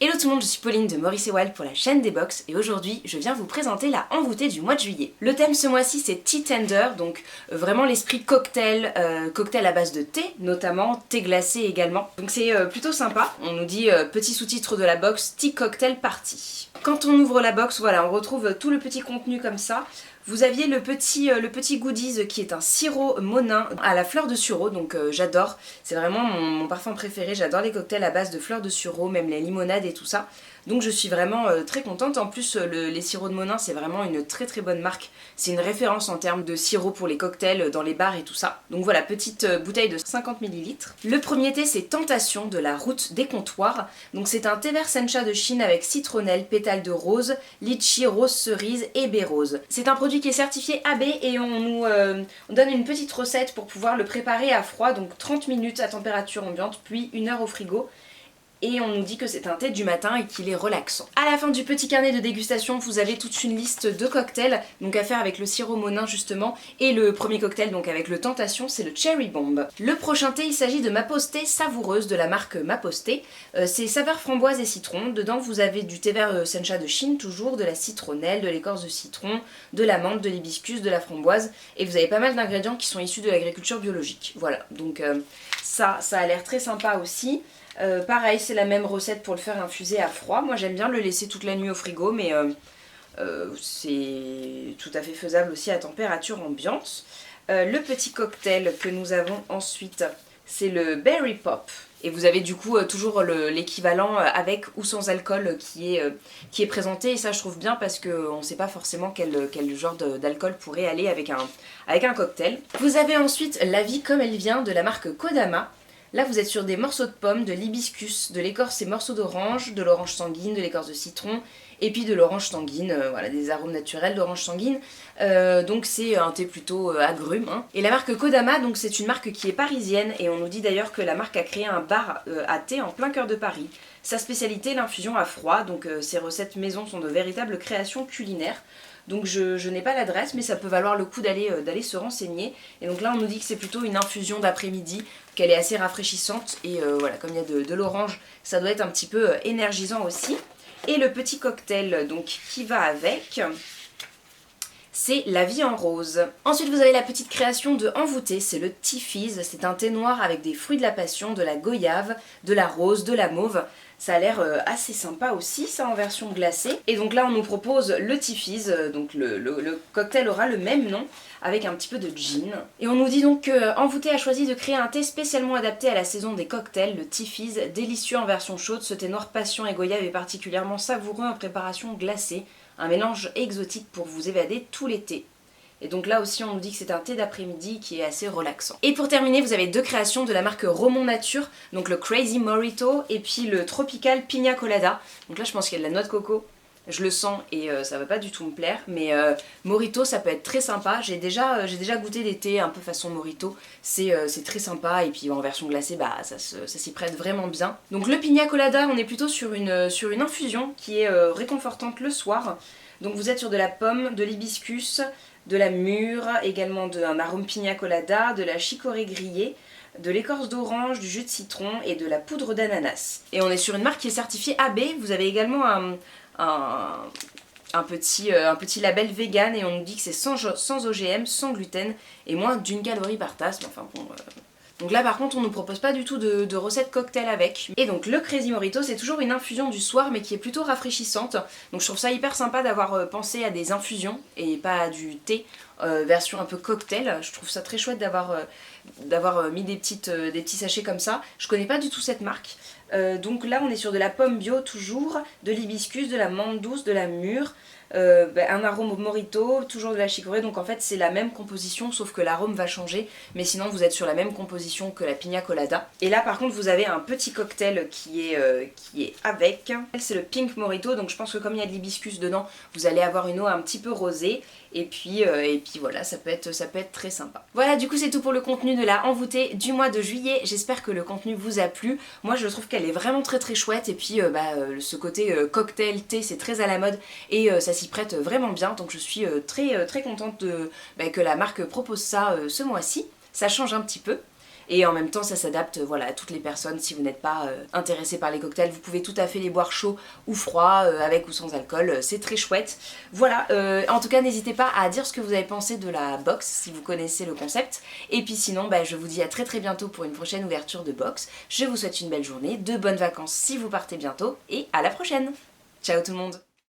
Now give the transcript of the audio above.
Hello tout le monde, je suis Pauline de Maurice et Wild pour la chaîne des box et aujourd'hui je viens vous présenter la envoûtée du mois de juillet. Le thème ce mois-ci c'est Tea Tender, donc vraiment l'esprit cocktail, cocktail à base de thé, notamment thé glacé également. Donc c'est plutôt sympa, on nous dit petit sous-titre de la box, Tea Cocktail Party. Quand on ouvre la box, voilà, on retrouve tout le petit contenu comme ça. Vous aviez le petit goodies qui est un sirop Monin à la fleur de sureau, donc j'adore. C'est vraiment mon parfum préféré, j'adore les cocktails à base de fleurs de sureau, même les limonades et tout ça. Donc je suis vraiment très contente. En plus les sirops de Monin c'est vraiment une très bonne marque. C'est une référence en termes de sirop pour les cocktails dans les bars et tout ça. Donc voilà, petite bouteille de 50 ml. Le premier thé c'est Tentation de la route des comptoirs. Donc c'est un thé vert sencha de Chine avec citronnelle, pétales de rose, litchi, rose cerise et baie rose. C'est un produit qui est certifié AB et on donne une petite recette pour pouvoir le préparer à froid. Donc 30 minutes à température ambiante puis 1 heure au frigo. Et on nous dit que c'est un thé du matin et qu'il est relaxant. À la fin du petit carnet de dégustation, vous avez toute une liste de cocktails, donc à faire avec le sirop Monin justement, et le premier cocktail donc avec le Tentation, c'est le Cherry Bomb. Le prochain thé, il s'agit de Maposté savoureuse de la marque Maposté. C'est saveur framboise et citron. Dedans vous avez du thé vert sencha de Chine toujours, de la citronnelle, de l'écorce de citron, de la menthe, de l'hibiscus, de la framboise, et vous avez pas mal d'ingrédients qui sont issus de l'agriculture biologique. Voilà, donc ça a l'air très sympa aussi. Pareil, c'est la même recette pour le faire infuser à froid. Moi j'aime bien le laisser toute la nuit au frigo, mais c'est tout à fait faisable aussi à température ambiante. Le petit cocktail que nous avons ensuite, c'est le Berry Pop. Et vous avez du coup toujours l'équivalent avec ou sans alcool qui est présenté. Et ça je trouve bien parce qu'on ne sait pas forcément quel genre d'alcool pourrait aller avec un cocktail. Vous avez ensuite La vie comme elle vient de la marque Kodama. Là vous êtes sur des morceaux de pommes, de l'hibiscus, de l'écorce et morceaux d'orange, de l'orange sanguine, de l'écorce de citron et puis de l'orange sanguine, voilà, des arômes naturels d'orange sanguine. Donc c'est un thé plutôt agrume. Hein. Et la marque Kodama, donc c'est une marque qui est parisienne et on nous dit d'ailleurs que la marque a créé un bar à thé en plein cœur de Paris. Sa spécialité, l'infusion à froid, donc ses recettes maison sont de véritables créations culinaires. Donc je n'ai pas l'adresse, mais ça peut valoir le coup d'aller se renseigner. Et donc là on nous dit que c'est plutôt une infusion d'après-midi, qu'elle est assez rafraîchissante. Et voilà, comme il y a de l'orange, ça doit être un petit peu énergisant aussi. Et le petit cocktail donc qui va avec, c'est La vie en rose. Ensuite vous avez la petite création de Envoûté, c'est le Tea Fizz. C'est un thé noir avec des fruits de la passion, de la goyave, de la rose, de la mauve. Ça a l'air assez sympa aussi, ça en version glacée. Et donc là on nous propose le Tea Fizz, donc le cocktail aura le même nom, avec un petit peu de gin. Et on nous dit donc que Envoûté a choisi de créer un thé spécialement adapté à la saison des cocktails, le Tea Fizz, délicieux en version chaude. Ce thé noir passion et goyave est particulièrement savoureux en préparation glacée. Un mélange exotique pour vous évader tout l'été. Et donc là aussi on nous dit que c'est un thé d'après-midi qui est assez relaxant. Et pour terminer vous avez deux créations de la marque Romont Nature, donc le Crazy Morito et puis le Tropical Pina Colada. Donc là je pense qu'il y a de la noix de coco, je le sens et ça va pas du tout me plaire, mais Morito ça peut être très sympa. J'ai déjà goûté des thés un peu façon Morito, c'est très sympa et puis en version glacée bah ça s'y prête vraiment bien. Donc le Pina Colada on est plutôt sur une infusion qui est réconfortante le soir. Donc vous êtes sur de la pomme, de l'hibiscus, de la mûre, également un arôme pina colada, de la chicorée grillée, de l'écorce d'orange, du jus de citron et de la poudre d'ananas. Et on est sur une marque qui est certifiée AB. Vous avez également un petit label vegan et on nous dit que c'est sans OGM, sans gluten et moins d'1 calorie par tasse. Mais enfin bon... Donc là par contre on ne nous propose pas du tout de recette cocktail avec. Et donc le Crazy Morito c'est toujours une infusion du soir mais qui est plutôt rafraîchissante. Donc je trouve ça hyper sympa d'avoir pensé à des infusions et pas à du thé version un peu cocktail. Je trouve ça très chouette d'avoir mis des petits sachets comme ça. Je connais pas du tout cette marque. Donc là on est sur de la pomme bio toujours, de l'hibiscus, de la menthe douce, de la mûre. Un arôme morito, toujours de la chicorée, donc en fait c'est la même composition sauf que l'arôme va changer, mais sinon vous êtes sur la même composition que la pina colada. Et là par contre vous avez un petit cocktail qui est avec, c'est le pink morito, donc je pense que comme il y a de l'hibiscus dedans vous allez avoir une eau un petit peu rosée et puis voilà ça peut être très sympa. Voilà du coup c'est tout pour le contenu de la envoûtée du mois de juillet, j'espère que le contenu vous a plu. Moi je trouve qu'elle est vraiment très chouette et puis ce côté cocktail thé c'est très à la mode et ça s'y prête vraiment bien, donc je suis très contente que la marque propose ça ce mois-ci. Ça change un petit peu. et en même temps ça s'adapte voilà, à toutes les personnes. Si vous n'êtes pas intéressé par les cocktails, vous pouvez tout à fait les boire chauds ou froids, avec ou sans alcool, c'est très chouette. Voilà, en tout cas n'hésitez pas à dire ce que vous avez pensé de la box si vous connaissez le concept, et puis sinon bah, je vous dis à très très bientôt pour une prochaine ouverture de box. Je vous souhaite une belle journée, de bonnes vacances si vous partez bientôt, et à la prochaine. Ciao tout le monde.